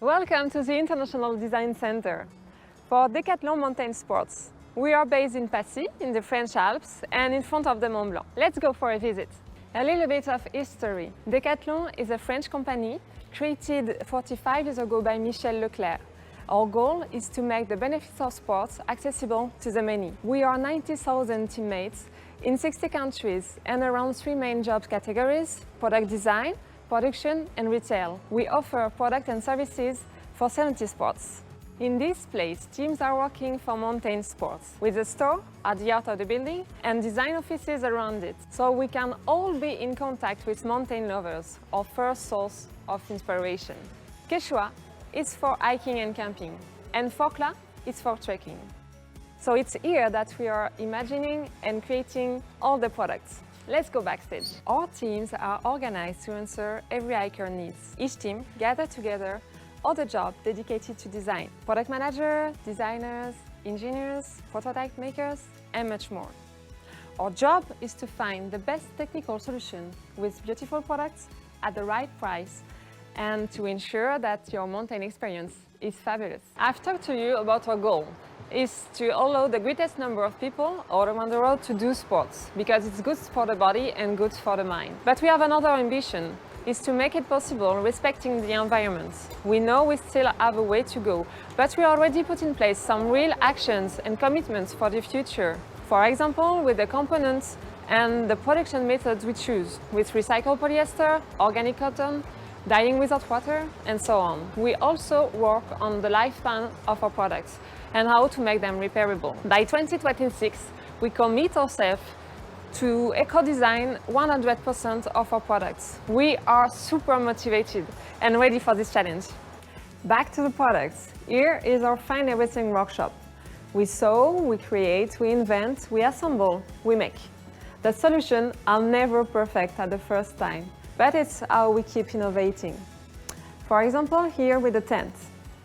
Welcome to the International Design Center for Decathlon Mountain Sports. We are based in Passy, in the French Alps, and in front of the Mont Blanc. Let's go for a visit. A little bit of history. Decathlon is a French company created 45 years ago by Michel Leclerc. Our goal is to make the benefits of sports accessible to the many. We are 90,000 teammates in 60 countries and around 3 main job categories: product design, production and retail. We offer products and services for 70 sports. In this place, teams are working for mountain sports, with a store at the heart of the building and design offices around it, so we can all be in contact with mountain lovers, our first source of inspiration. Quechua is for hiking and camping, and Forclaz is for trekking. So it's here that we are imagining and creating all the products. Let's go backstage. Our teams are organized to answer every hiker needs. Each team gathers together all the jobs dedicated to design. Product manager, designers, engineers, prototype makers, and much more. Our job is to find the best technical solution with beautiful products at the right price and to ensure that your mountain experience is fabulous. I've talked to you about our goal is to allow the greatest number of people all around the world to do sports, because it's good for the body and good for the mind. But we have another ambition, is to make it possible respecting the environment. We know we still have a way to go, but we already put in place some real actions and commitments for the future. For example, with the components and the production methods we choose, with recycled polyester, organic cotton, dyeing without water, and so on. We also work on the lifespan of our products and how to make them repairable. By 2026, we commit ourselves to eco-design 100% of our products. We are super motivated and ready for this challenge. Back to the products. Here is our Find Everything workshop. We sew, we create, we invent, we assemble, we make. The solutions are never perfect at the first time, but it's how we keep innovating. For example, here with the tent.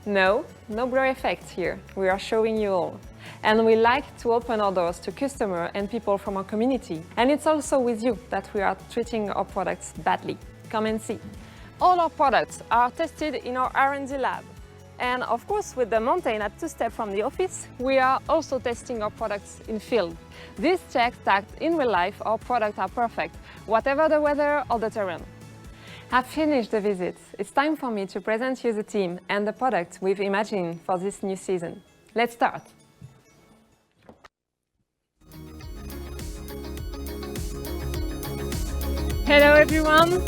No blur effect here, we are showing you all. And we like to open our doors to customers and people from our community. And it's also with you that we are treating our products badly. Come and see. All our products are tested in our R&D lab. And of course, with the mountain at 2 steps from the office, we are also testing our products in field. This checks that in real life our products are perfect, whatever the weather or the terrain. I've finished the visit. It's time for me to present you the team and the products we've imagined for this new season. Let's start. Hello everyone!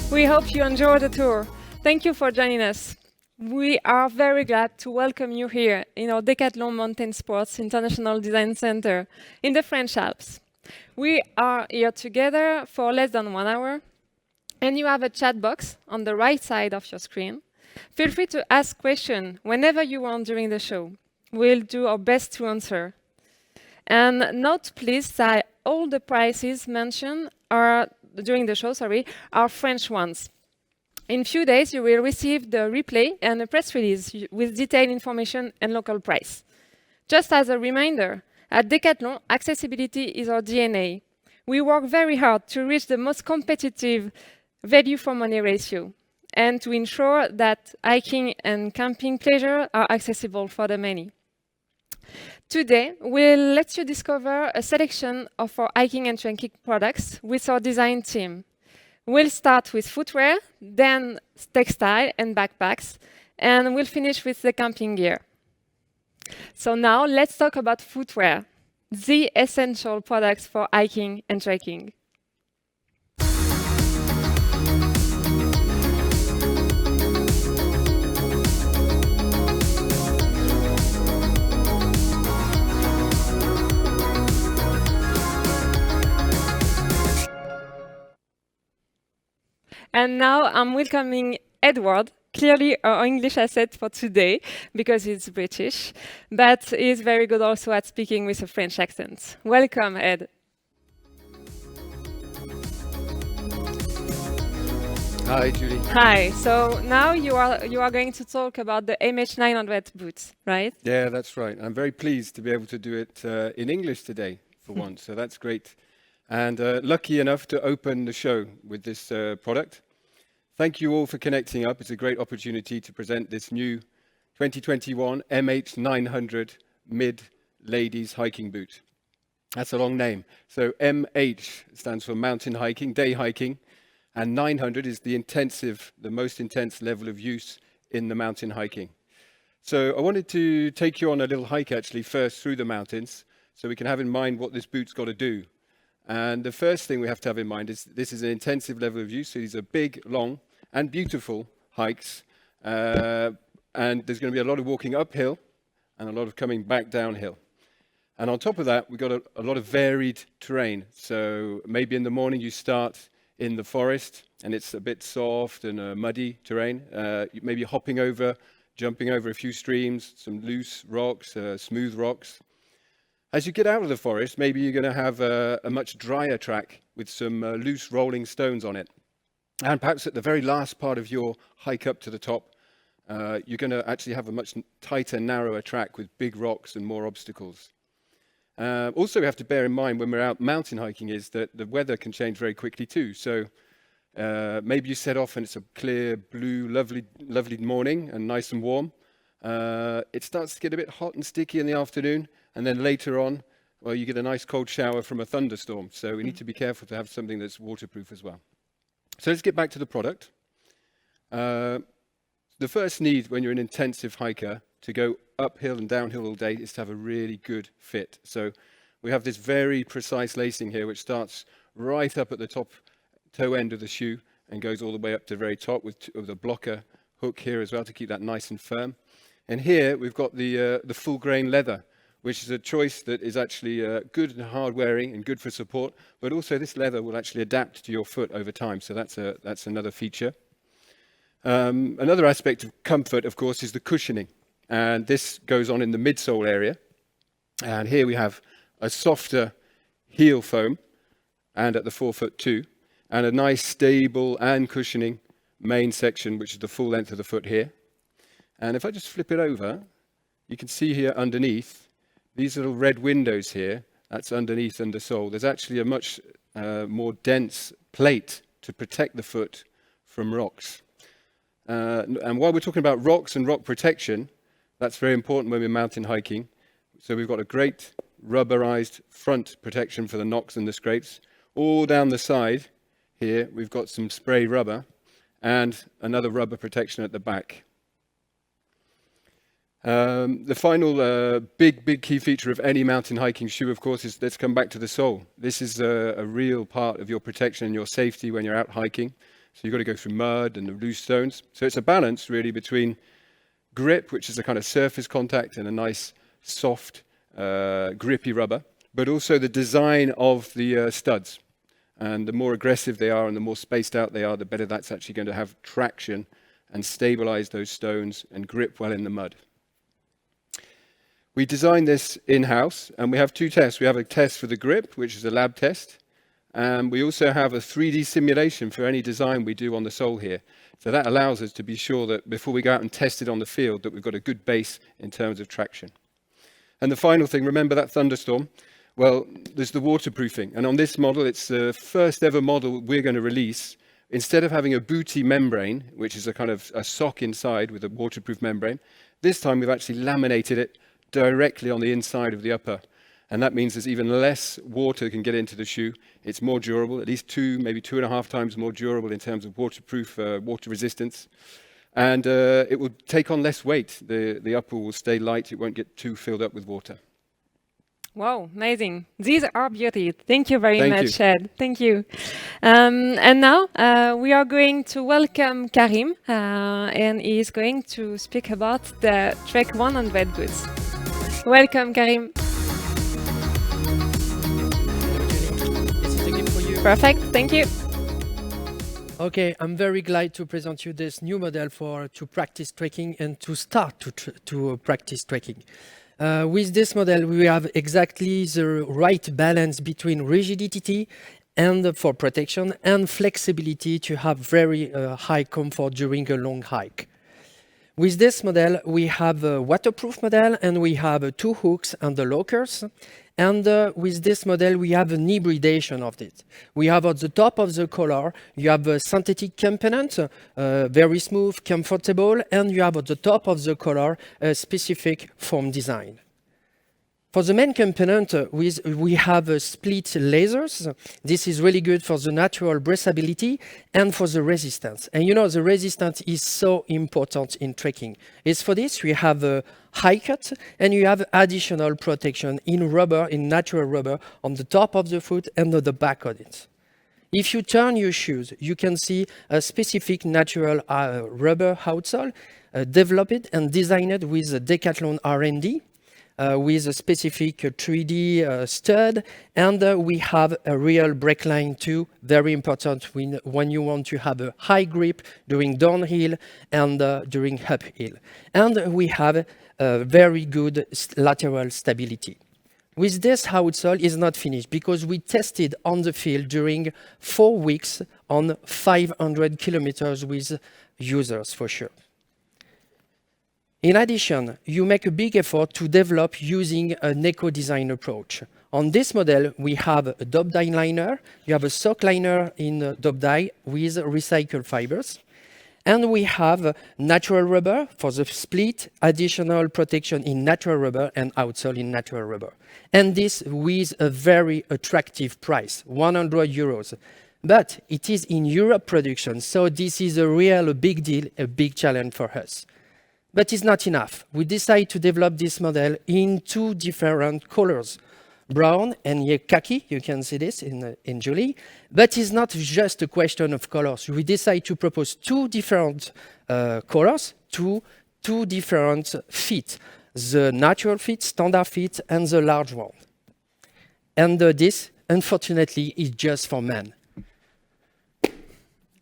We hope you enjoyed the tour. Thank you for joining us. We are very glad to welcome you here in our Decathlon Mountain Sports International Design Center in the French Alps. We are here together for less than 1 hour, and you have a chat box on the right side of your screen. Feel free to ask questions whenever you want during the show. We'll do our best to answer. And note please that all the prices mentioned during the show are French ones. In few days, you will receive the replay and a press release with detailed information and local price. Just as a reminder, at Decathlon, accessibility is our DNA. We work very hard to reach the most competitive value for money ratio and to ensure that hiking and camping pleasure are accessible for the many. Today, we'll let you discover a selection of our hiking and trekking products with our design team. We'll start with footwear, then textile and backpacks, and we'll finish with the camping gear. So now let's talk about footwear, the essential products for hiking and trekking. And now I'm welcoming Edward, clearly our English asset for today, because he's British, but he's very good also at speaking with a French accent. Welcome, Ed. Hi, Julie. Hi. So now you are going to talk about the MH900 boots, right? Yeah, that's right. I'm very pleased to be able to do it in English today for once, so that's great. And lucky enough to open the show with this product. thank you all for connecting up. It's a great opportunity to present this new 2021 MH900 Mid Ladies Hiking Boot. That's a long name. So MH stands for mountain hiking, day hiking, and 900 is the most intense level of use in the mountain hiking. So I wanted to take you on a little hike actually first through the mountains so we can have in mind what this boot's got to do. And the first thing we have to have in mind is this is an intensive level of use. So these are big, long and beautiful hikes. And there's going to be a lot of walking uphill and a lot of coming back downhill. And on top of that, we've got a lot of varied terrain. So maybe in the morning you start in the forest and it's a bit soft and muddy terrain. Maybe hopping over, jumping over a few streams, some loose rocks, smooth rocks. As you get out of the forest, maybe you're going to have a much drier track with some loose rolling stones on it. And perhaps at the very last part of your hike up to the top, you're going to actually have a much tighter, narrower track with big rocks and more obstacles. Also, we have to bear in mind when we're out mountain hiking is that the weather can change very quickly too. So maybe you set off and it's a clear, blue, lovely morning and nice and warm. It starts to get a bit hot and sticky in the afternoon. And then later on, well, you get a nice cold shower from a thunderstorm. So we need to be careful to have something that's waterproof as well. So let's get back to the product. The first need when you're an intensive hiker to go uphill and downhill all day is to have a really good fit. So we have this very precise lacing here, which starts right up at the top toe end of the shoe and goes all the way up to the very top with a blocker hook here as well to keep that nice and firm. And here we've got the full grain leather, which is a choice that is actually good and hard wearing and good for support, but also this leather will actually adapt to your foot over time. So that's another feature. Another aspect of comfort, of course, is the cushioning. And this goes on in the midsole area. And here we have a softer heel foam and at the forefoot too, and a nice stable and cushioning main section, which is the full length of the foot here. And if I just flip it over, you can see here underneath, these little red windows here, that's underneath under sole. There's actually a much more dense plate to protect the foot from rocks. And while we're talking about rocks and rock protection, that's very important when we're mountain hiking. So we've got a great rubberized front protection for the knocks and the scrapes. All down the side here, we've got some spray rubber and another rubber protection at the back. The final big key feature of any mountain hiking shoe, of course, is let's come back to the sole. This is a real part of your protection and your safety when you're out hiking. So you've got to go through mud and the loose stones. So it's a balance really between grip, which is a kind of surface contact, and a nice soft grippy rubber, but also the design of the studs. And the more aggressive they are and the more spaced out they are, the better that's actually going to have traction and stabilize those stones and grip well in the mud. We designed this in-house, and we have two tests. We have a test for the grip, which is a lab test, and we also have a 3D simulation for any design we do on the sole here. So that allows us to be sure that before we go out and test it on the field, that we've got a good base in terms of traction. And the final thing, remember that thunderstorm? Well, there's the waterproofing, and on this model, it's the first ever model we're going to release. Instead of having a booty membrane, which is a kind of a sock inside with a waterproof membrane, this time we've actually laminated it directly on the inside of the upper. And that means there's even less water can get into the shoe. It's more durable, at least 2, maybe 2.5 times more durable in terms of waterproof, water resistance. And it will take on less weight. The upper will stay light. It won't get too filled up with water. Wow, amazing. These are beauty. Thank you very Thank much, you. Ed. Thank you. And now we are going to welcome Karim, and he is going to speak about the Trek 100 boots. Welcome, Karim. This is a gift for you. Perfect, thank you. Okay, I'm very glad to present you this new model to practice trekking and to start to practice trekking. With this model, we have exactly the right balance between rigidity and for protection and flexibility to have very high comfort during a long hike. With this model, we have a waterproof model and we have two hooks and the lockers. And with this model, we have an hybridation of it. We have at the top of the collar, you have a synthetic component, very smooth, comfortable, and you have at the top of the collar a specific foam design. For the main component, we have split lasers. This is really good for the natural breathability and for the resistance. And you know, the resistance is so important in trekking. It's for this we have a high cut and you have additional protection in rubber, in natural rubber, on the top of the foot and on the back of it. If you turn your shoes, you can see a specific natural rubber outsole developed and designed with a Decathlon R&D. With a specific 3D stud, and we have a real brake line too, very important when you want to have a high grip during downhill and during uphill. And we have a very good lateral stability. With this outsole is not finished because we tested on the field during 4 weeks on 500 kilometers with users for sure. In addition, you make a big effort to develop using an eco-design approach. On this model, we have a dub dye liner. You have a sock liner in dub dye with recycled fibers. And we have natural rubber for the split, additional protection in natural rubber and outsole in natural rubber. And this with a very attractive price, 100 euros. But it is in Europe production, so this is a real big deal, a big challenge for us. But it's not enough. We decided to develop this model in 2 different colors, brown and khaki. You can see this in Julie. But it's not just a question of colors. We decided to propose 2 different colors to 2 different fit. The natural fit, standard fit, and the large one. And this, unfortunately, is just for men.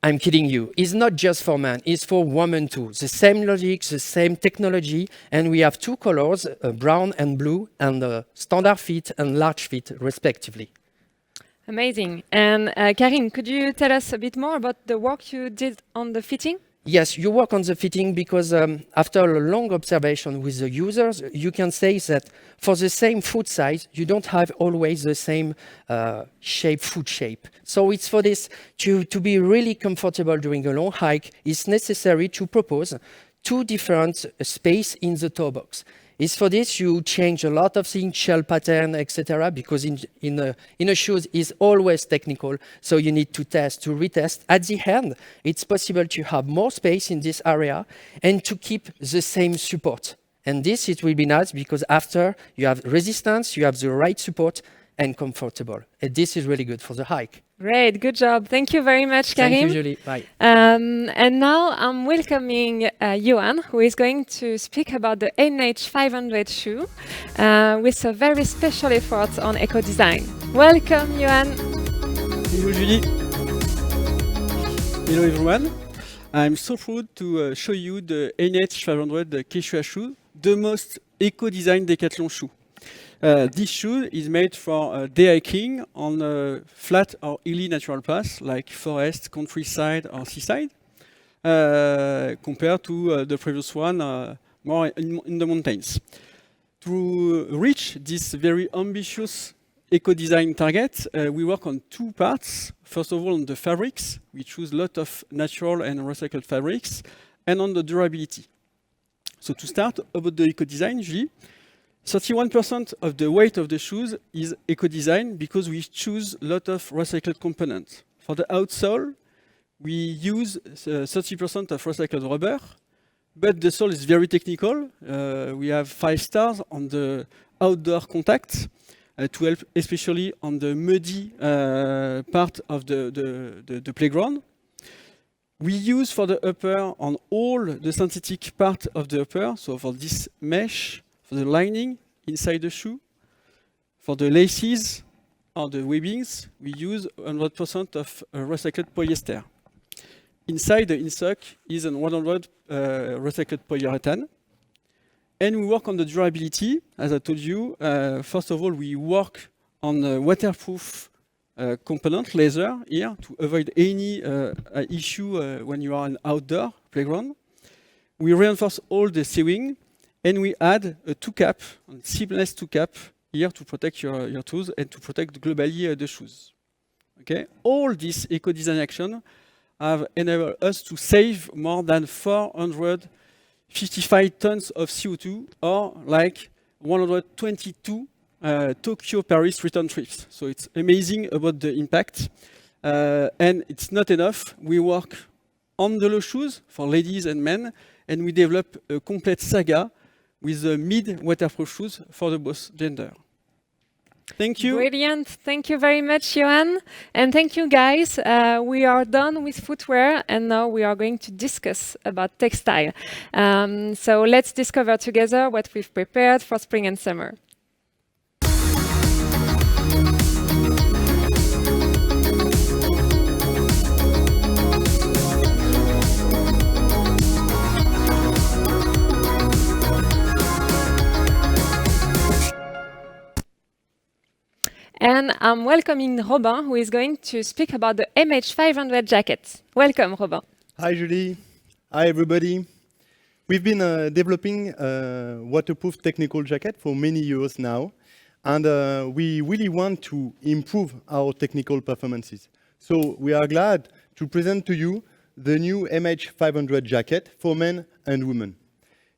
I'm kidding you. It's not just for men, it's for women too. The same logic, the same technology, and we have 2 colors, brown and blue, and standard fit and large fit, respectively. Amazing. And Karim, could you tell us a bit more about the work you did on the fitting? Yes, you work on the fitting because after a long observation with the users, you can say that for the same foot size, you don't have always the same foot shape. So it's for this, to be really comfortable during a long hike, it's necessary to propose 2 different space in the toe box. It's for this you change a lot of things, shell pattern, etc. Because in a shoes is always technical, so you need to test, to retest. At the end, it's possible to have more space in this area and to keep the same support. And this it will be nice because after you have resistance, you have the right support and comfortable. And this is really good for the hike. Great, good job. Thank you very much, Karim. Thank you, Julie. Bye. And now I'm welcoming Johan, who is going to speak about the NH500 shoe with a very special effort on eco-design. Welcome, Johan. Hello, Julie. Hello, everyone. I'm so proud to show you the NH500 Quechua shoe, the most eco-designed Decathlon shoe. This shoe is made for day hiking on flat or hilly natural paths like forest, countryside or seaside, compared to the previous one more in the mountains. To reach this very ambitious eco-design target, we work on 2 parts. First of all, on the fabrics. We choose a lot of natural and recycled fabrics, and on the durability. So to start about the eco-design, Julie, 31% of the weight of the shoes is eco-design because we choose a lot of recycled components. For the outsole, we use 30% of recycled rubber, but the sole is very technical. We have 5 stars on the outdoor contact to help especially on the muddy part of the playground. We use for the upper on all the synthetic part of the upper, so for this mesh, for the lining inside the shoe, for the laces or the webbings, we use 100% of recycled polyester. Inside the insock is 100 recycled polyurethane. And we work on the durability, as I told you. First of all, we work on the waterproof component, laser, here, to avoid any issue when you are in outdoor playground. we reinforce all the sewing, and we add a two-cap, a seamless two-cap here to protect your toes and to protect globally the shoes. Okay? All these eco-design actions have enabled us to save more than 455 tons of CO2, or like 122 Tokyo-Paris return trips. So it's amazing about the impact. And it's not enough. We work on the low shoes for ladies and men, and we develop a complete saga with the mid-waterproof shoes for the both gender. Thank you. Brilliant. Thank you very much, Johan. And thank you, guys. We are done with footwear, and now we are going to discuss about textile. So let's discover together what we've prepared for spring and summer. And I'm welcoming Robin, who is going to speak about the MH500 jacket. Welcome, Robin. Hi, Julie. Hi, everybody. We've been developing a waterproof technical jacket for many years now, and we really want to improve our technical performances. So we are glad to present to you the new MH500 jacket for men and women.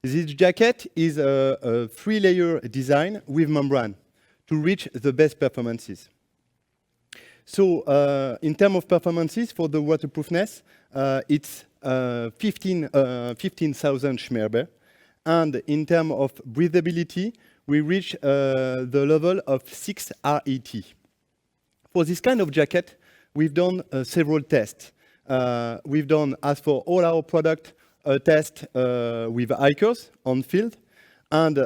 This jacket is a three-layer design with membrane to reach the best performances. So in terms of performances for the waterproofness, it's 15,000 Schmerber. And in terms of breathability, we reach the level of 6 RET. For this kind of jacket, we've done several tests. We've done, as for all our product, a test with hikers on field, and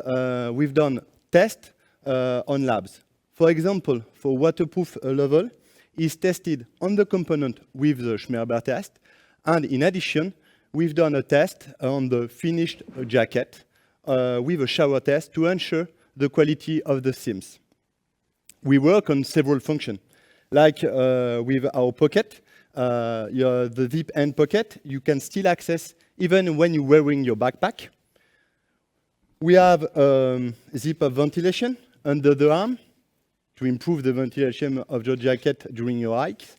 we've done tests on labs. For example, for waterproof level is tested on the component with the Schmerber test, and in addition, we've done a test on the finished jacket with a shower test to ensure the quality of the seams. We work on several functions, like with our pocket, the zip end pocket, you can still access even when you're wearing your backpack. We have zip up ventilation under the arm to improve the ventilation of your jacket during your hikes.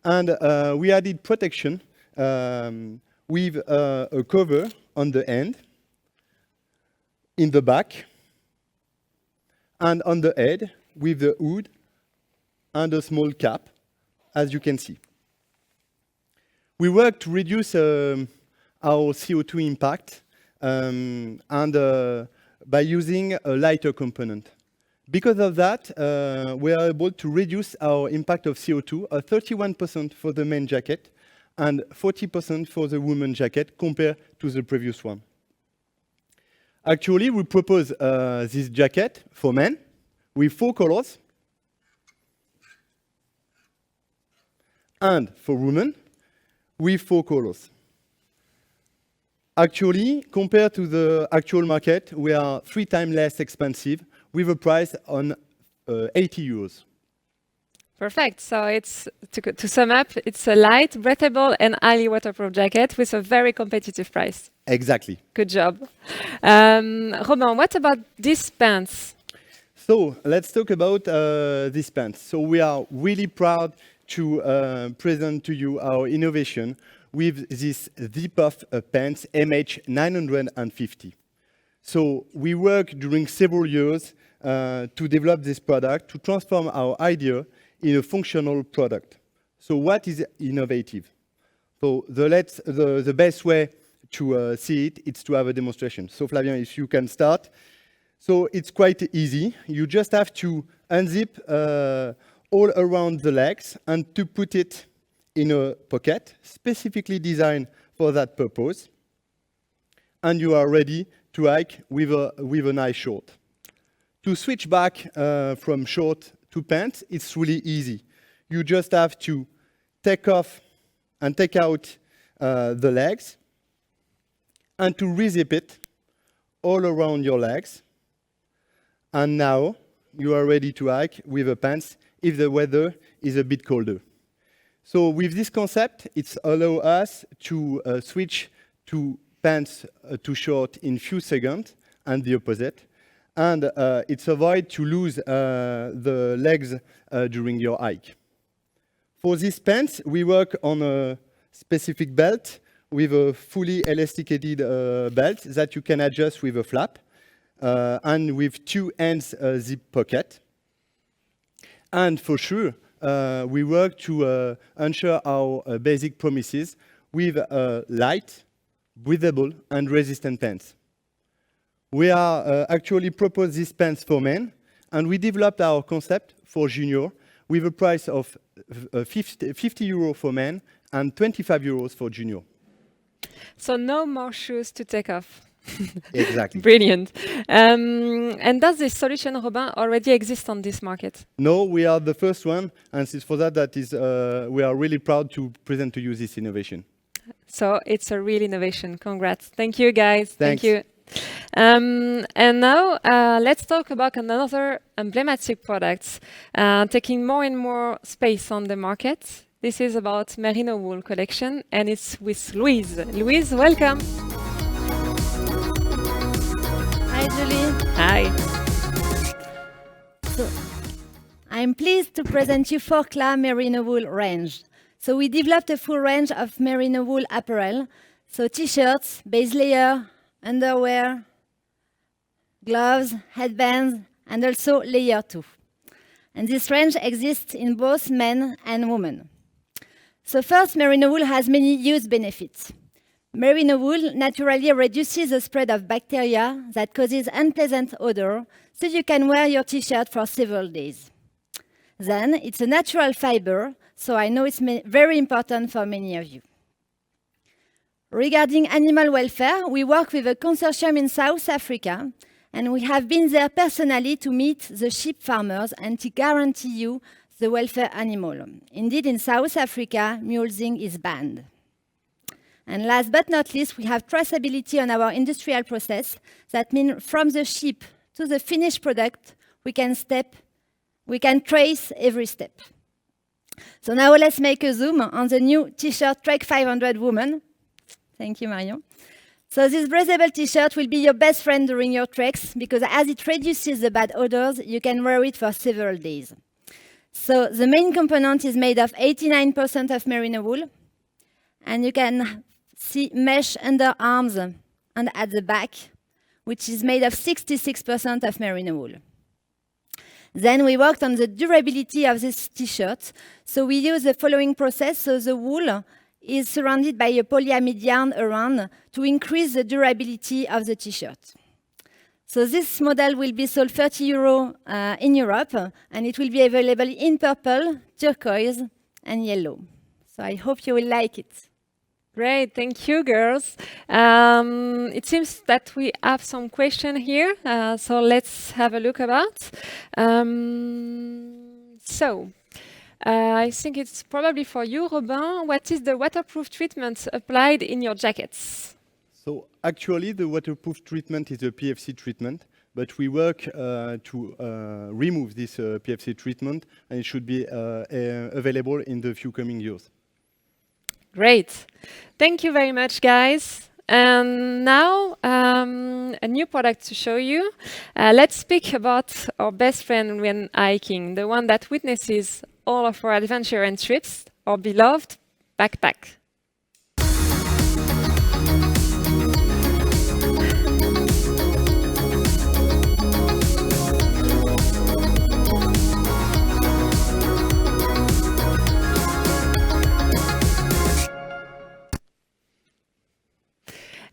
And we added protection with a cover on the end, in the back, and on the head with the hood and a small cap, as you can see. We work to reduce our CO2 impact by using a lighter component. Because of that, we are able to reduce our impact of CO2 at 31% for the men jacket and 40% for the women jacket compared to the previous one. Actually, we propose this jacket for men with 4 colors, and for women with 4 colors. Actually, compared to the actual market, we are 3 times less expensive, with a price on 80 euros. Perfect. So it's to sum up, it's a light, breathable, and highly waterproof jacket with a very competitive price. Exactly. Good job. Robin, what about these pants? So let's talk about these pants. So we are really proud to present to you our innovation with this zip-off pants MH950. So we worked during several years to develop this product, to transform our idea in a functional product. So what is innovative? So the best way to see it is to have a demonstration. So Flavien, if you can start. So it's quite easy. You just have to unzip all around the legs and to put it in a pocket specifically designed for that purpose. And you are ready to hike with a nice short. To switch back from short to pants, it's really easy. You just have to take off and take out the legs and to re-zip it all around your legs. And now you are ready to hike with the pants if the weather is a bit colder. So with this concept, it's allow us to switch to pants too short in few seconds, and the opposite. And it's avoid to lose the legs during your hike. For these pants, we work on a specific belt with a fully elasticated belt that you can adjust with a flap and with two ends zip pocket. And for sure, we work to ensure our basic promises with light, breathable, and resistant pants. We are actually propose these pants for men, and we developed our concept for junior with a price of 50 euro for men and 25 euros for junior. So no more shoes to take off. Exactly. Brilliant. And does this solution, Robin, already exist on this market? No, we are the first one, and it's for that is we are really proud to present to you this innovation. So it's a real innovation. Congrats. Thank you, guys. Thanks. Thank you. And now let's talk about another emblematic product taking more and more space on the market. This is about merino wool collection, and it's with Louise. Louise, welcome. Hi, Julie. Hi. So, I'm pleased to present you Forclaz merino wool range. So we developed a full range of merino wool apparel. So t-shirts, base layer, underwear, gloves, headbands, and also layer 2. And this range exists in both men and women. So first, merino wool has many use benefits. Merino wool naturally reduces the spread of bacteria that causes unpleasant odor, so you can wear your t-shirt for several days. Then, it's a natural fiber, so I know it's very important for many of you. Regarding animal welfare, we work with a consortium in South Africa, and we have been there personally to meet the sheep farmers and to guarantee you the welfare animal. Indeed, in South Africa, mulesing is banned. And last but not least, we have traceability on our industrial process. That means from the sheep to the finished product, we can trace every step. So now let's make a zoom on the new t-shirt Trek 500 Woman. Thank you, Marion. So this breathable t-shirt will be your best friend during your treks because as it reduces the bad odors, you can wear it for several days. So the main component is made of 89% of merino wool, and you can see mesh underarms and at the back, which is made of 66% of merino wool. Then we worked on the durability of this t-shirt. So we use the following process. So the wool is surrounded by a polyamide yarn around to increase the durability of the t-shirt. So this model will be sold 30 euro in Europe, and it will be available in purple, turquoise, and yellow. So I hope you will like it. Great, thank you, girls. It seems that we have some question here, so let's have a look about. I think it's probably for you, Robin. What is the waterproof treatment applied in your jackets? So actually, the waterproof treatment is a PFC treatment, but we work to remove this PFC treatment, and it should be available in the few coming years. Great. Thank you very much, guys. And now, a new product to show you. Let's speak about our best friend when hiking, the one that witnesses all of our adventure and trips, our beloved backpack.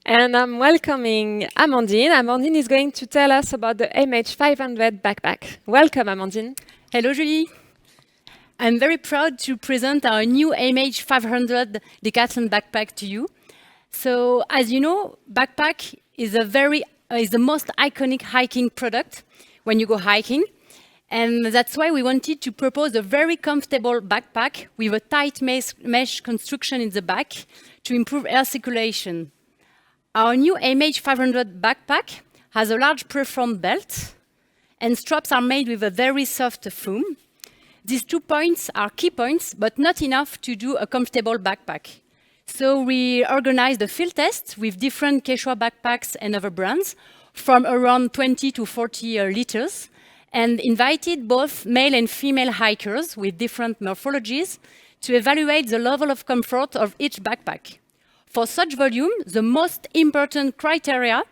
And I'm welcoming Amandine. Amandine is going to tell us about the MH500 backpack. Welcome, Amandine. Hello, Julie. I'm very proud to present our new MH500 Decathlon backpack to you. So, as you know, backpack is the most iconic hiking product when you go hiking. And that's why we wanted to propose a very comfortable backpack with a tight mesh construction in the back to improve air circulation. Our new MH500 backpack has a large perform belt, and straps are made with a very soft foam. These 2 points are key points, but not enough to do a comfortable backpack. So we organized a field test with different Quechua backpacks and other brands from around 20 to 40 liters, and invited both male and female hikers with different morphologies to evaluate the level of comfort of each backpack. For such volume, the most important criteria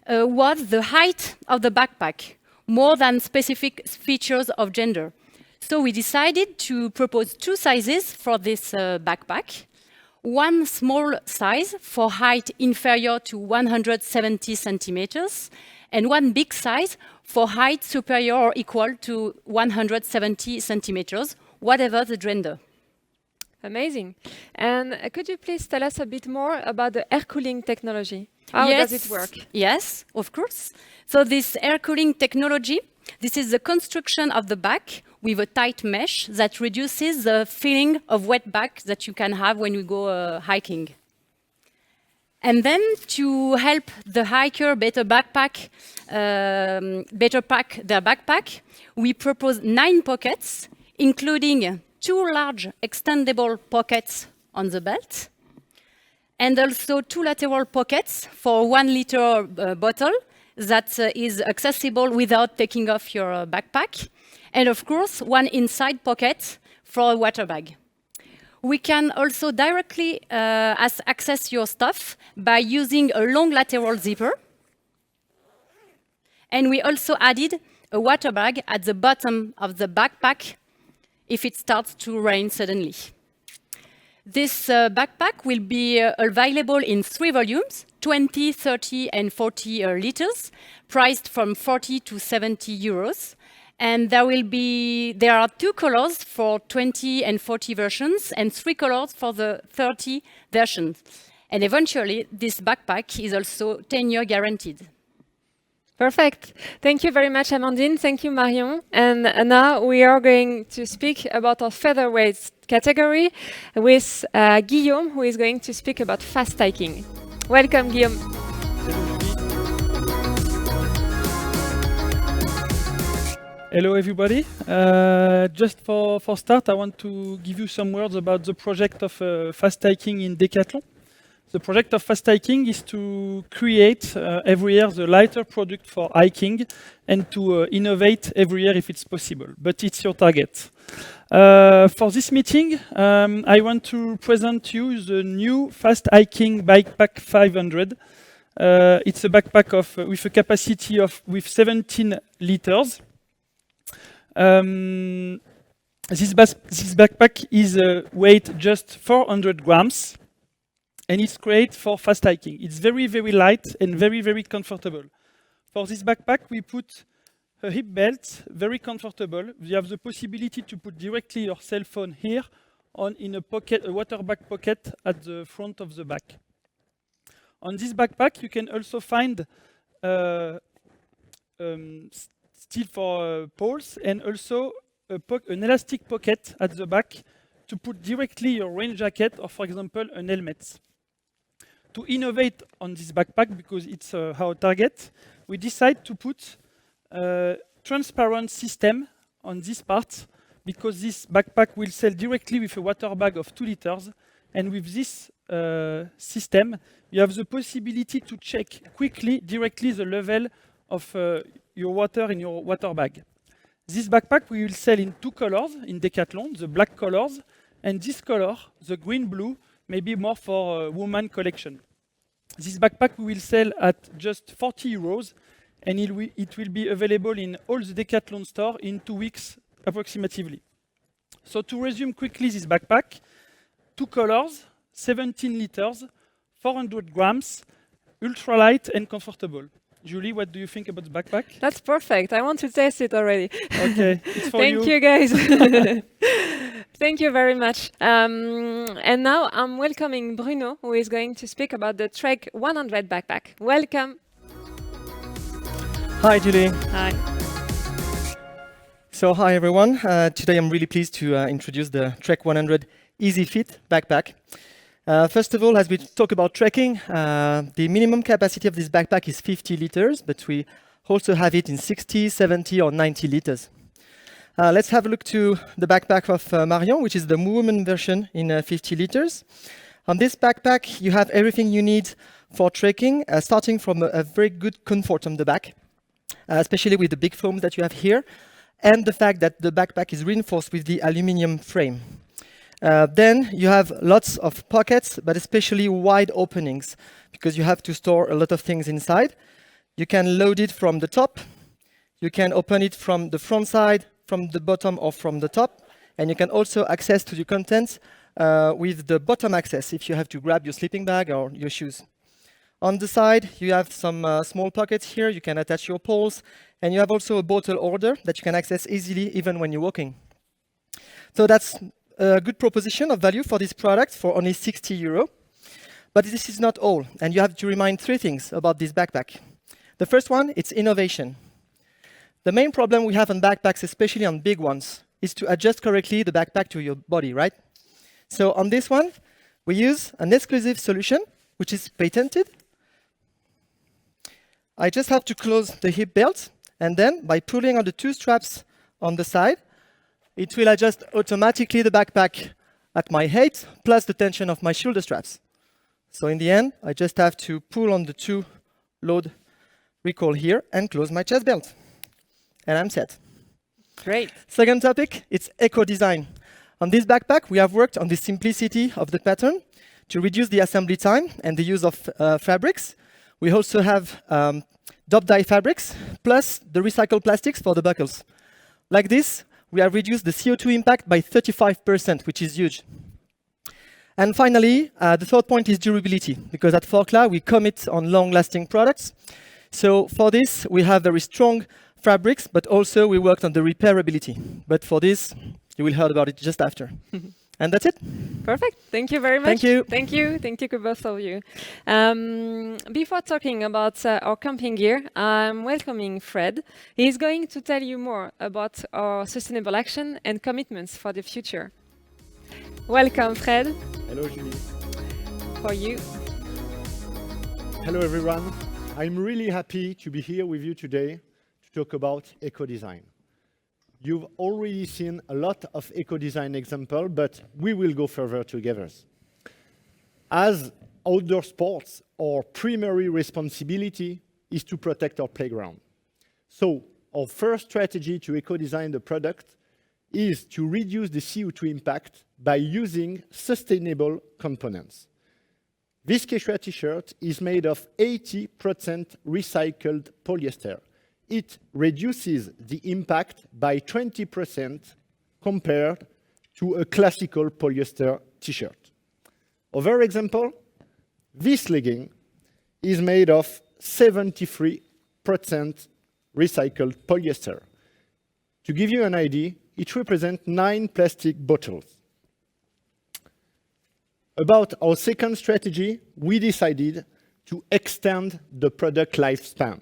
was the height of the backpack, more than specific features of gender. So we decided to propose two sizes for this backpack. One small size for height inferior to 170 centimeters, and one big size for height superior or equal to 170 centimeters, whatever the gender. Amazing. And could you please tell us a bit more about the air cooling technology? How does it work? Yes, of course. So this air cooling technology, this is the construction of the back with a tight mesh that reduces the feeling of wet back that you can have when you go hiking. And then to help the hiker better pack their backpack, we propose 9 pockets, including 2 large extendable pockets on the belt, and also 2 lateral pockets for 1 liter bottle that is accessible without taking off your backpack, and of course 1 inside pocket for a water bag. We can also directly access your stuff by using a long lateral zipper, and we also added a water bag at the bottom of the backpack if it starts to rain suddenly. This backpack will be available in 3 volumes, 20, 30 and 40 liters, priced from 40 to 70 euros. And there are 2 colors for 20 and 40 versions and 3 colors for the 30 versions. And eventually, this backpack is also 10-year guaranteed. Perfect. Thank you very much, Amandine. Thank you, Marion. And now we are going to speak about our featherweight category with Guillaume, who is going to speak about fast hiking. Welcome, Guillaume. Hello, everybody. Just for start, I want to give you some words about the project of fast hiking in Decathlon. The project of fast hiking is to create every year the lighter product for hiking and to innovate every year if it's possible, but it's your target. For this meeting, I want to present you the new fast hiking backpack 500. It's a backpack with a capacity with 17 liters. This backpack is weight just 400 grams. And it's great for fast hiking. It's very, very light and very, very comfortable. For this backpack, we put a hip belt, very comfortable. You have the possibility to put directly your cell phone here in a pocket, a water bag pocket at the front of the back. On this backpack, you can also find steel for poles and also an elastic pocket at the back to put directly your rain jacket or, for example, an helmet. To innovate on this backpack, because it's our target, we decide to put a transparent system on this part, because this backpack will sell directly with a water bag of 2 liters. And with this system, you have the possibility to check quickly, directly the level of your water in your water bag. This backpack we will sell in 2 colors in Decathlon, the black colors, and this color, the green-blue, maybe more for woman collection. This backpack we will sell at just 40 euros, and it will be available in all the Decathlon store in 2 weeks approximately. So to resume quickly this backpack, 2 colors, 17 liters, 400 grams, ultralight and comfortable. Julie, what do you think about the backpack? That's perfect. I want to test it already. Okay, it's for Thank you, guys. Thank you very much. And now I'm welcoming Bruno, who is going to speak about the Trek 100 backpack. Welcome. Hi, Julie. Hi. So, hi, everyone. Today I'm really pleased to introduce the Trek 100 Easy Fit backpack. First of all, as we talk about trekking, the minimum capacity of this backpack is 50 liters, but we also have it in 60, 70 or 90 liters. Let's have a look to the backpack of Marion, which is the woman version in 50 liters. On this backpack, you have everything you need for trekking, starting from a very good comfort on the back, especially with the big foams that you have here, and the fact that the backpack is reinforced with the aluminum frame. Then you have lots of pockets, but especially wide openings, because you have to store a lot of things inside. You can load it from the top, you can open it from the front side, from the bottom, or from the top, and you can also access to the contents with the bottom access if you have to grab your sleeping bag or your shoes. On the side, you have some small pockets here. You can attach your poles, and you have also a bottle holder that you can access easily even when you're walking. So that's a good proposition of value for this product for only 60 euro. But this is not all, and you have to remind 3 things about this backpack. The first one, it's innovation. The main problem we have on backpacks, especially on big ones, is to adjust correctly the backpack to your body, right? So on this one, we use an exclusive solution, which is patented. I just have to close the hip belt, and then by pulling on the 2 straps on the side, it will adjust automatically the backpack at my height, plus the tension of my shoulder straps. So in the end, I just have to pull on the 2 load recoil here and close my chest belt. And I'm set. Great. Second topic, it's eco-design. On this backpack, we have worked on the simplicity of the pattern to reduce the assembly time and the use of fabrics. We also have dop dye fabrics, plus the recycled plastics for the buckles. Like this, we have reduced the CO2 impact by 35%, which is huge. And finally, the third point is durability, because at Forclaz, we commit on long-lasting products. So for this, we have very strong fabrics, but also we worked on the repairability. But for this, you will hear about it just after. And that's it. Perfect. Thank you very much. Thank you. Thank you. Thank you to both of you. Before talking about our camping gear, I'm welcoming Fred. He's going to tell you more about our sustainable action and commitments for the future. Welcome, Fred. Hello, Julie. For you. Hello, everyone. I'm really happy to be here with you today to talk about eco-design. You've already seen a lot of eco-design examples, but we will go further together. As outdoor sports, our primary responsibility is to protect our playground. So our first strategy to eco-design the product is to reduce the CO2 impact by using sustainable components. This Quechua t-shirt is made of 80% recycled polyester. It reduces the impact by 20% compared to a classical polyester t-shirt. Other example, this legging is made of 73% recycled polyester. To give you an idea, it represents 9 plastic bottles. About our second strategy, we decided to extend the product lifespan.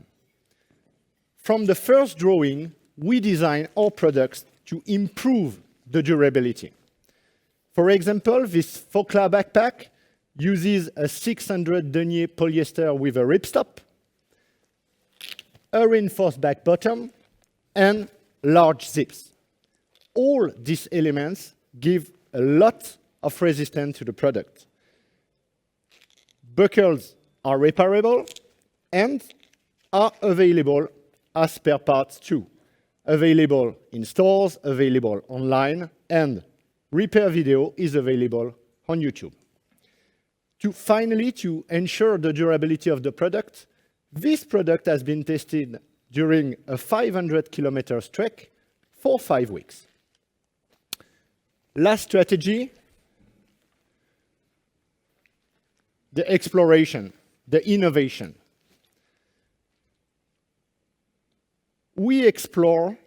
From the first drawing, we designed our products to improve the durability. For example, this Forclaz backpack uses a 600 denier polyester with a ripstop, a reinforced back bottom, and large zips. All these elements give a lot of resistance to the product. Buckles are repairable and are available as spare parts too. Available in stores, available online, and repair video is available on YouTube. Finally, to ensure the durability of the product, this product has been tested during a 500-kilometer trek for 5 weeks. Last strategy, the exploration, the innovation. We explore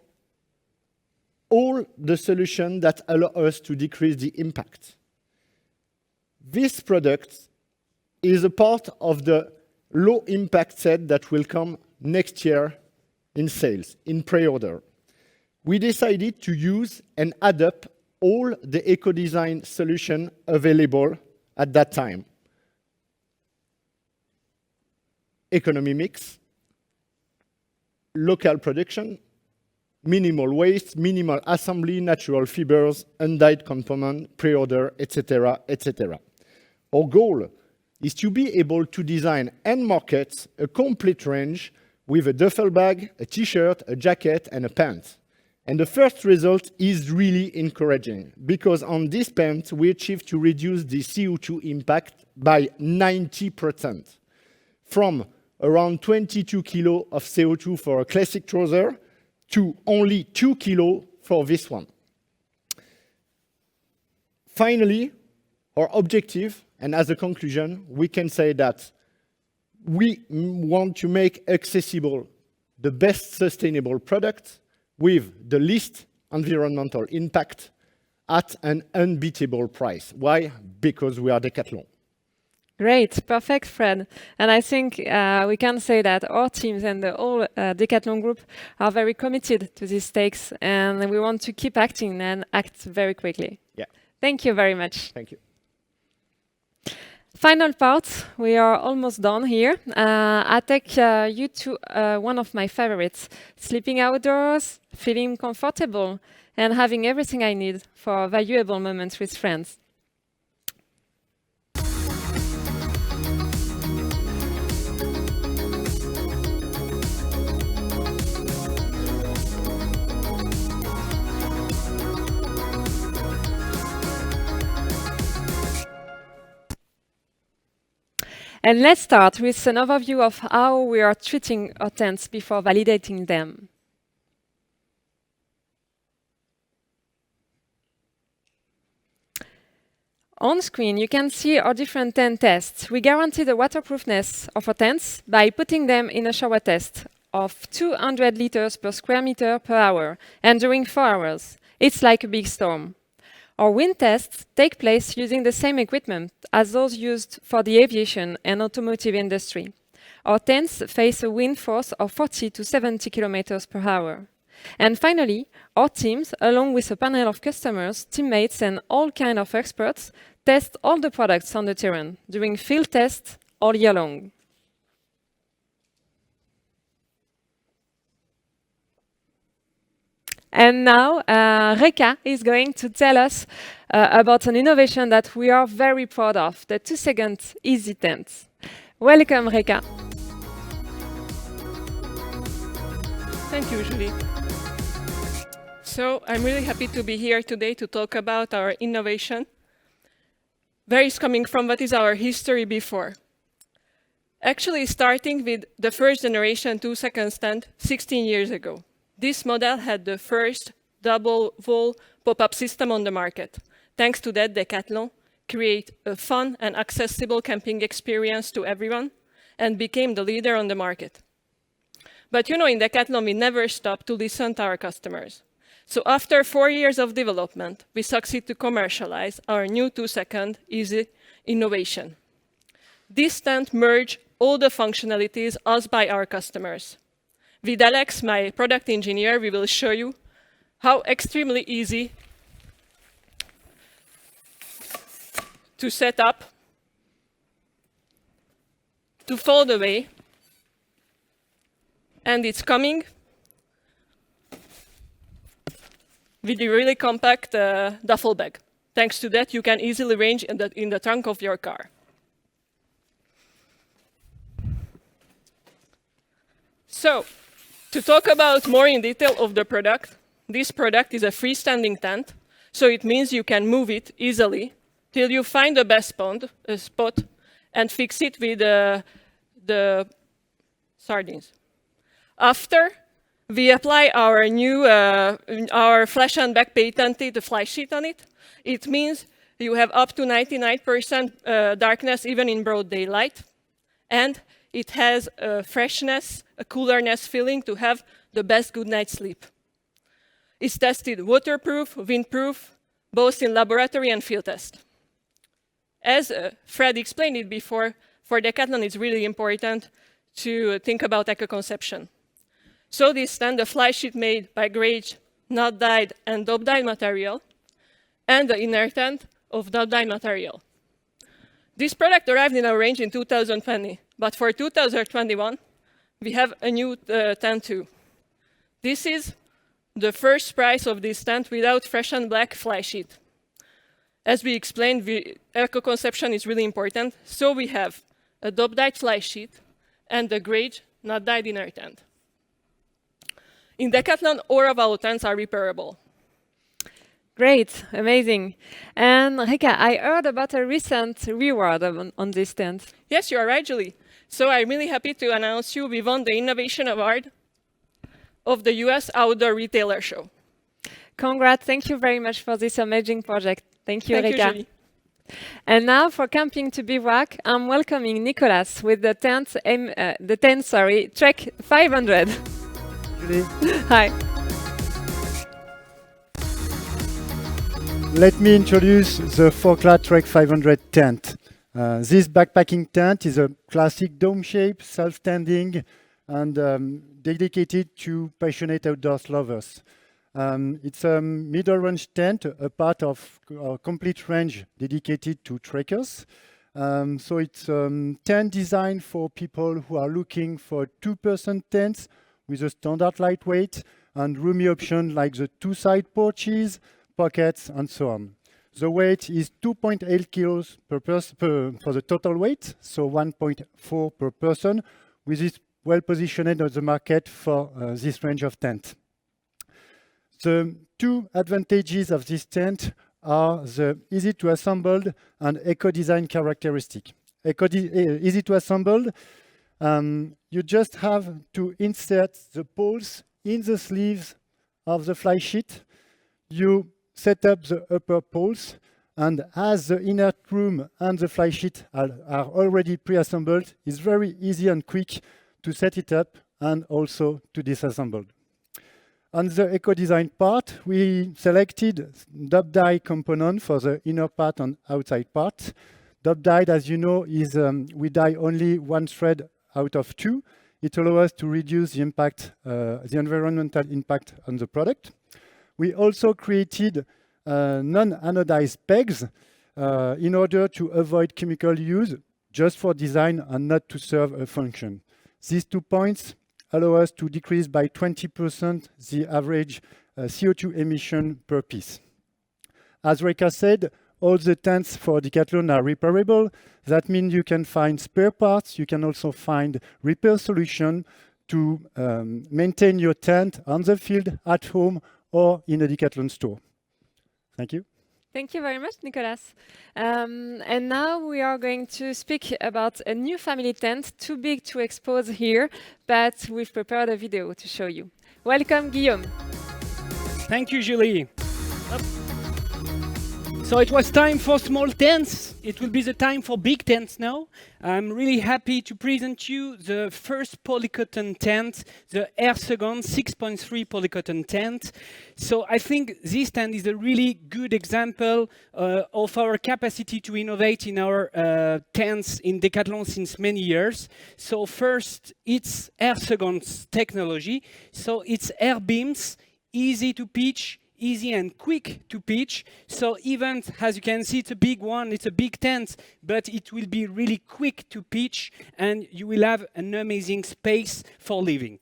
all the solutions that allow us to decrease the impact. This product is a part of the low impact set that will come next year in sales, in pre-order. We decided to use and adapt all the eco-design solutions available at that time. Economy mix, local production, minimal waste, minimal assembly, natural fibers, undyed component, pre-order, etc., etc. Our goal is to be able to design and market a complete range with a duffel bag, a t-shirt, a jacket, and a pant. And the first result is really encouraging, because on this pant, we achieved to reduce the CO2 impact by 90%, from around 22 kilo of CO2 for a classic trouser to only 2 kilo for this one. Finally, our objective, and as a conclusion, we can say that we want to make accessible the best sustainable product with the least environmental impact at an unbeatable price. Why? Because we are Decathlon. Great, perfect, Fred. And I think we can say that our teams and the whole Decathlon group are very committed to these stakes, and we want to keep acting and act very quickly. Yeah. Thank you very much. Thank you. Final part, we are almost done here. I take you to one of my favorites, sleeping outdoors, feeling comfortable, and having everything I need for valuable moments with friends. And let's start with an overview of how we are treating our tents before validating them. On screen, you can see our different tent tests. We guarantee the waterproofness of our tents by putting them in a shower test of 200 liters per square meter per hour, and during 4 hours. It's like a big storm. Our wind tests take place using the same equipment as those used for the aviation and automotive industry. Our tents face a wind force of 40 to 70 kilometers per hour. And finally, our teams, along with a panel of customers, teammates, and all kinds of experts, test all the products on the terrain during field tests all year long. And now, Reka is going to tell us about an innovation that we are very proud of, the 2-second Easy Tent. Welcome, Reka. Thank you, Julie. So I'm really happy to be here today to talk about our innovation. Varies coming from what is our history before. Actually starting with the first generation 2-second tent 16 years ago. This model had the first double wall pop-up system on the market. Thanks to that, Decathlon created a fun and accessible camping experience to everyone and became the leader on the market. But you know, in Decathlon, we never stopped to listen to our customers. So after 4 years of development, we succeed to commercialize our new 2-second Easy innovation. This tent merged all the functionalities asked by our customers. With Alex, my product engineer, we will show you how extremely easy to set up, to fold away, and it's coming with a really compact duffel bag. Thanks to that, you can easily arrange in the trunk of your car. So, to talk about more in detail of the product, this product is a freestanding tent, so it means you can move it easily till you find the best spot and fix it with the sardines. After, we apply our new, our flash and back patented fly sheet on it. It means you have up to 99% darkness even in broad daylight, and it has a freshness, a coolerness feeling to have the best good night's sleep. It's tested waterproof, windproof, both in laboratory and field test. As Fred explained it before, for Decathlon it's really important to think about eco-conception. So this tent, the fly sheet made by great not dyed and dop dyed material, and the inner tent of dop dyed material. This product arrived in our range in 2020, but for 2021, we have a new tent too. This is the first price of this tent without fresh and black fly sheet. As we explained, eco-conception is really important. So we have a top-dyed fly sheet and a grade not dyed in our tent. In Decathlon, all of our tents are repairable. Great, amazing. And Rika, I heard about a recent reward on this tent. Yes, you are right, Julie. So I'm really happy to announce we won the Innovation Award of the US Outdoor Retailer Show. Congrats, thank you very much for this amazing project. Thank you, Thank Rika. you, Julie. And now for Camping to Bivouac, I'm welcoming Nicolas with the tent, Trek 500. Julie. Hi. Let me introduce the Forclaz Trek 500 tent. This backpacking tent is a classic dome shape, self-standing, and dedicated to passionate outdoors lovers. It's a middle range tent, a part of a complete range dedicated to trekkers. So it's a tent designed for people who are looking for 2-person tents with a standard lightweight and roomy option like the 2-side porches, pockets, and so on. The weight is 2.8 kilos for the total weight, so 1.4 per person, which is well positioned on the market for this range of tent. The two advantages of this tent are the easy to assemble and eco-design characteristic. Easy to assemble, you just have to insert the poles in the sleeves of the fly sheet. You set up the upper poles, and as the inner room and the fly sheet are already pre-assembled, it's very easy and quick to set it up and also to disassemble. On the eco-design part, we selected dub-dye component for the inner part and outside part. Dub-dyed, as you know, is we dye only one thread out of 2. It allows us to reduce the impact, the environmental impact on the product. We also created non-anodized pegs in order to avoid chemical use, just for design and not to serve a function. These 2 points allow us to decrease by 20% the average CO2 emission per piece. As Reka said, all the tents for Decathlon are repairable. That means you can find spare parts. You can also find repair solution to maintain your tent on the field, at home, or in a Decathlon store. Thank you. Thank you very much, Nicolas. And now we are going to speak about a new family tent, too big to expose here, but we've prepared a video to show you. Welcome, Guillaume. Thank you, Julie. So it was time for small tents. It will be the time for big tents now. I'm really happy to present you the first polycotton tent, the Ersegon 6.3 polycotton tent. So I think this tent is a really good example of our capacity to innovate in our tents in Decathlon since many years. So first, it's Ersegon's technology. So it's air beams, easy to pitch, easy and quick to pitch. So even, as you can see, it's a big one, it's a big tent, but it will be really quick to pitch and you will have an amazing space for living.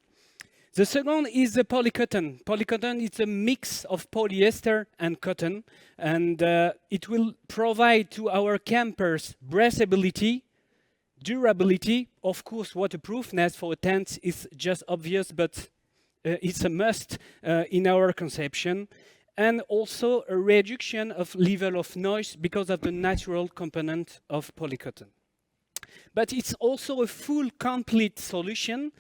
The second is the polycotton. Polycotton is a mix of polyester and cotton, and it will provide to our campers breathability, durability, of course waterproofness for a tent is just obvious, but it's a must in our conception, and also a reduction of level of noise because of the natural component of polycotton. But it's also a full, complete solution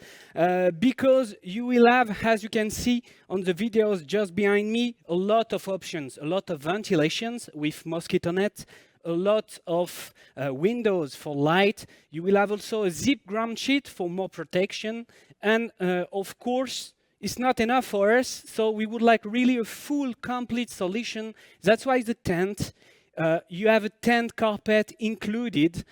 because you will have, as you can see on the videos just behind me, a lot of options, a lot of ventilations with mosquito net, a lot of windows for light. You will have also a zip ground sheet for more protection, and of course, it's not enough for us, so we would like really a full, complete solution. That's why the tent, you have a tent carpet included,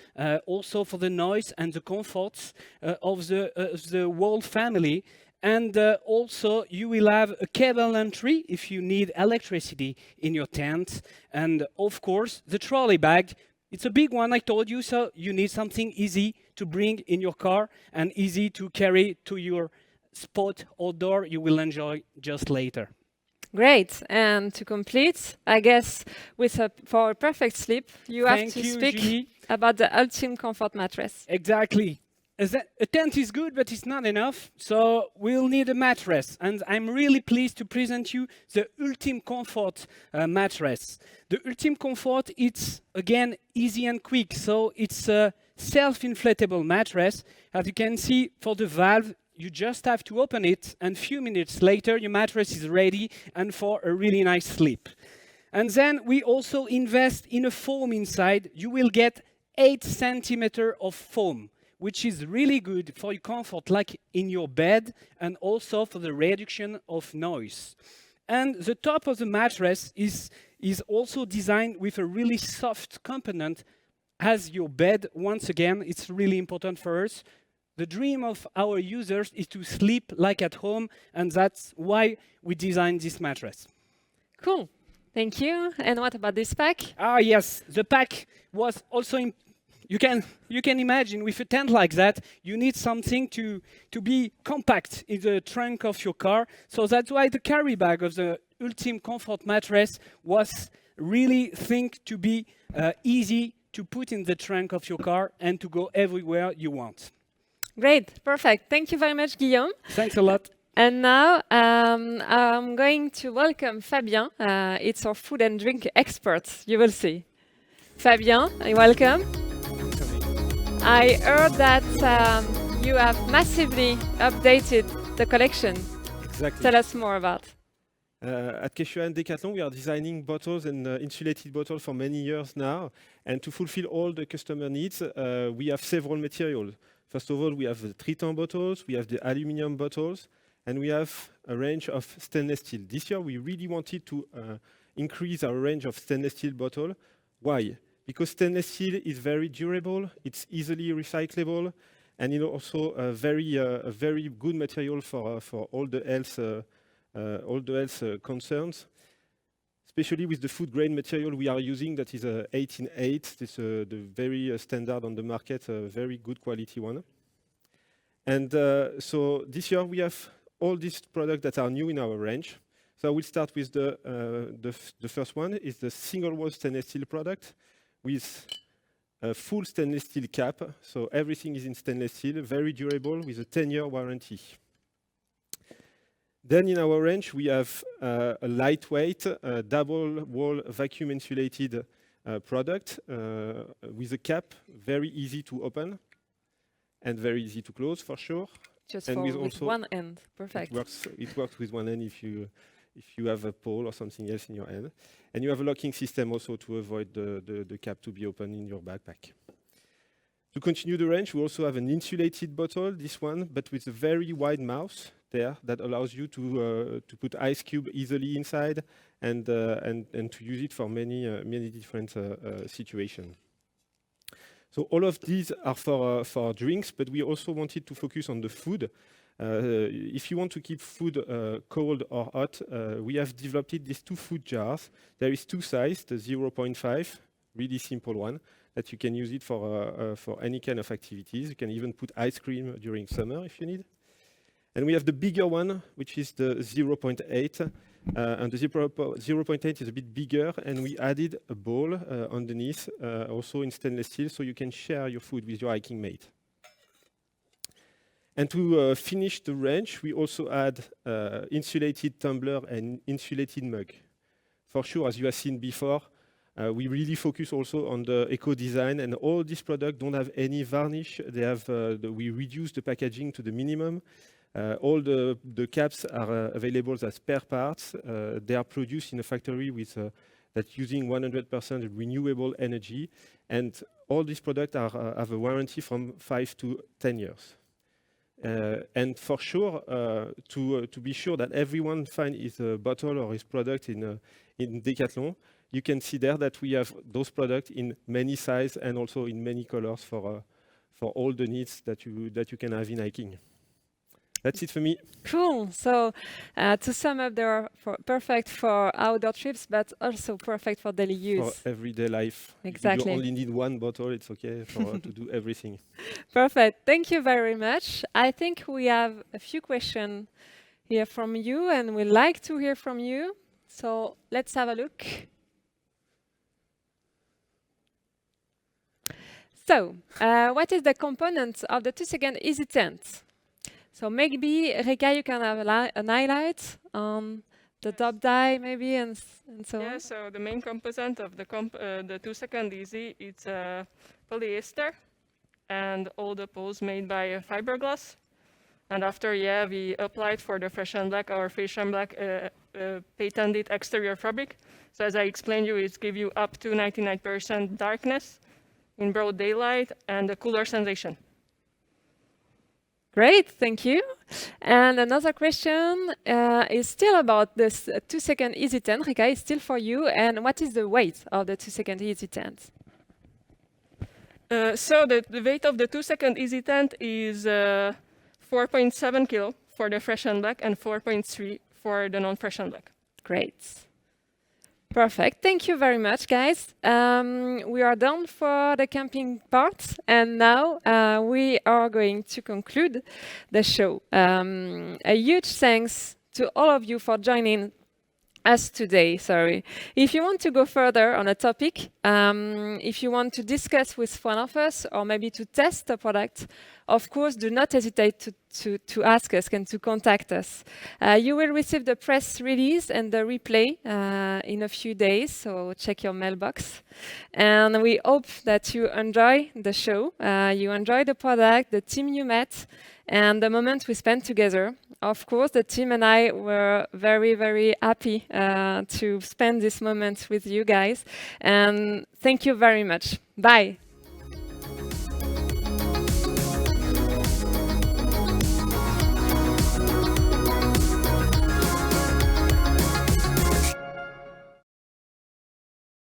also for the noise and the comforts of the whole family. And also you will have a cable entry if you need electricity in your tent. And of course, the trolley bag. It's a big one, I told you, so you need something easy to bring in your car and easy to carry to your spot outdoor you will enjoy just later. Great. And to complete, I guess, for a perfect sleep, you have Thank to you, speak Julie. about the Ultimate Comfort mattress. Exactly. A tent is good, but it's not enough. So we'll need a mattress. And I'm really pleased to present you the Ultimate Comfort mattress. The Ultimate Comfort, it's, again, easy and quick. So it's a self-inflatable mattress. As you can see, for the valve, you just have to open it, and a few minutes later, your mattress is ready and for a really nice sleep. And then we also invest in a foam inside. You will get 8 centimeters of foam, which is really good for your comfort, like in your bed, and also for the reduction of noise. And the top of the mattress is also designed with a really soft component as your bed. Once again, it's really important for us. The dream of our users is to sleep like at home, and that's why we designed this mattress. Cool. Thank you. And what about this pack? Ah, yes, the pack was also you can imagine with a tent like that, you need something to be compact in the trunk of your car. So that's why the carry bag of the Ultimate Comfort mattress was really think to be easy to put in the trunk of your car and to go everywhere you want. Great. Perfect. Thank you very much, Guillaume. Thanks a lot. And now I'm going to welcome Fabien. It's our food and drink expert. You will see. Fabien, welcome. I heard that you have massively updated the collection. Exactly. Tell us more about. At Quechua and Decathlon, we are designing bottles and insulated bottles for many years now. And to fulfill all the customer needs, we have several materials. First of all, we have the Triton bottles, we have the aluminum bottles, and we have a range of stainless steel. This year, we really wanted to increase our range of stainless steel bottles. Why? Because stainless steel is very durable, it's easily recyclable, and also a very good material for all the health concerns. Especially with the food grade material we are using, that is 18.8. It's the very standard on the market, a very good quality one. And so this year we have all these products that are new in our range. So I will start with the first one, is the single wall stainless steel product with a full stainless steel cap. So everything is in stainless steel, very durable with a 10-year warranty. Then in our range, we have a lightweight, double wall vacuum insulated product with a cap, very easy to open and very easy to close for sure. Just and with also one end, perfect. It works with one end if you have a pole or something else in your hand. And you have a locking system also to avoid the cap to be open in your backpack. To continue the range, we also have an insulated bottle, this one, but with a very wide mouth there that allows you to put ice cube easily inside and to use it for many different situations. So all of these are for drinks, but we also wanted to focus on the food. If you want to keep food cold or hot, we have developed these two food jars. There is two sizes, the 0.5, really simple one, that you can use it for any kind of activities. You can even put ice cream during summer if you need. And we have the bigger one, which is the 0.8. And the 0.8 is a bit bigger, and we added a bowl underneath, also in stainless steel, so you can share your food with your hiking mate. And to finish the range, we also add insulated tumbler and insulated mug. For sure, as you have seen before, we really focus also on the eco-design, and all these products don't have any varnish. They have we reduce the packaging to the minimum. All the caps are available as spare parts. They are produced in a factory with that's using 100% renewable energy, and all these products have a warranty from 5 to 10 years. And for sure, to be sure that everyone finds his bottle or his product in Decathlon, you can see there that we have those products in many sizes and also in many colors for all the needs that you can have in hiking. That's it for me. Cool. So to sum up, they are perfect for outdoor trips, but also perfect for daily use. For everyday life. Exactly. If you only need one bottle, it's okay to do everything. Perfect. Thank you very much. I think we have a few questions here from you, and we'd like to hear from you. So let's have a look. So, what is the component of the 2-second easy tent? So maybe, Rika, you can have an highlight on the top die, maybe, and so on. Yeah, so the main component of the 2-second easy, it's polyester and all the poles made by fiberglass. And after, yeah, we applied for the Fresh and Black, our Fresh and Black patented exterior fabric. So as I explained you, it gives you up to 99% darkness in broad daylight and a cooler sensation. Great, thank you. And another question is still about this 2-second easy tent. Rika, is still for you. And what is the weight of the 2-second easy tent? So the weight of the 2-second easy tent is 4.7 kilo for the Fresh and Black and 4.3 for the non-Fresh and Black. Great. Perfect. Thank you very much, guys. We are done for the camping part, and now we are going to conclude the show. A huge thanks to all of you for joining us today. If you want to go further on a topic, if you want to discuss with one of us or maybe to test a product, of course, do not hesitate to ask us and to contact us. You will receive the press release and the replay in a few days, so check your mailbox. And we hope that you enjoy the show, you enjoy the product, the team you met, and the moment we spent together. Of course, the team and I were very, very happy to spend this moment with you guys. And thank you very much. Bye.